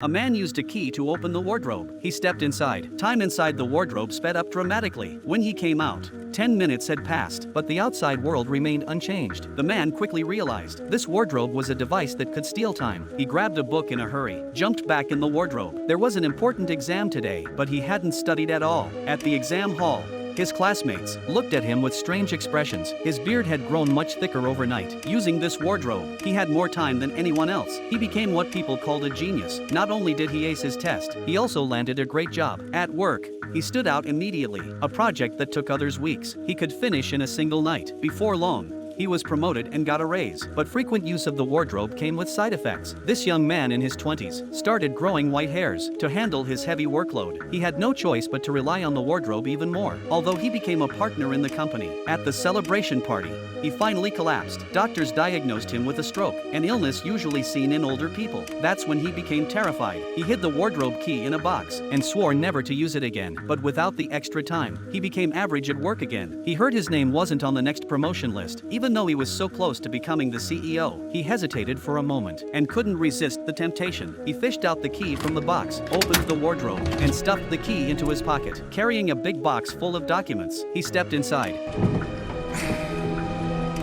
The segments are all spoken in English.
A man used a key to open the wardrobe. He stepped inside. Time inside the wardrobe sped up dramatically. When he came out, 10 minutes had passed, but the outside world remained unchanged. The man quickly realized this wardrobe was a device that could steal time. He grabbed a book in a hurry, jumped back in the wardrobe. There was an important exam today, but he hadn't studied at all. At the exam hall, his classmates looked at him with strange expressions. His beard had grown much thicker overnight. Using this wardrobe, he had more time than anyone else. He became what people called a genius. Not only did he ace his test, he also landed a great job. At work, he stood out immediately, a project that took others weeks. He could finish in a single night. Before long, he was promoted and got a raise, but frequent use of the wardrobe came with side effects. This young man in his 20s started growing white hairs. To handle his heavy workload, he had no choice but to rely on the wardrobe even more. Although he became a partner in the company, at the celebration party, he finally collapsed. Doctors diagnosed him with a stroke, an illness usually seen in older people. That's when he became terrified. He hid the wardrobe key in a box and swore never to use it again. But without the extra time, he became average at work again. He heard his name wasn't on the next promotion list. Even though he was so close to becoming the CEO, he hesitated for a moment and couldn't resist the temptation. He fished out the key from the box, opened the wardrobe, and stuffed the key into his pocket. Carrying a big box full of documents, he stepped inside.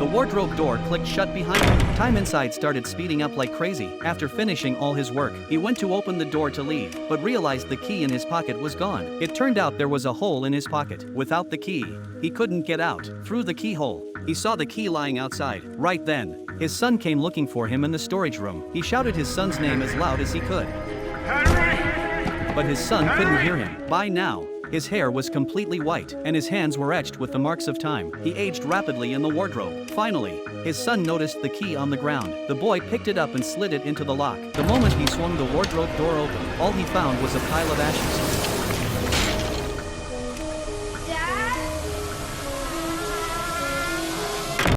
The wardrobe door clicked shut behind him. Time inside started speeding up like crazy. After finishing all his work, he went to open the door to leave, but realized the key in his pocket was gone. It turned out there was a hole in his pocket. Without the key, he couldn't get out. Through the keyhole, he saw the key lying outside. Right then, his son came looking for him in the storage room. He shouted his son's name as loud as he could, but his son couldn't hear him. By now, his hair was completely white, and his hands were etched with the marks of time. He aged rapidly in the wardrobe. Finally, his son noticed the key on the ground. The boy picked it up and slid it into the lock. The moment he swung the wardrobe door open, all he found was a pile of ashes.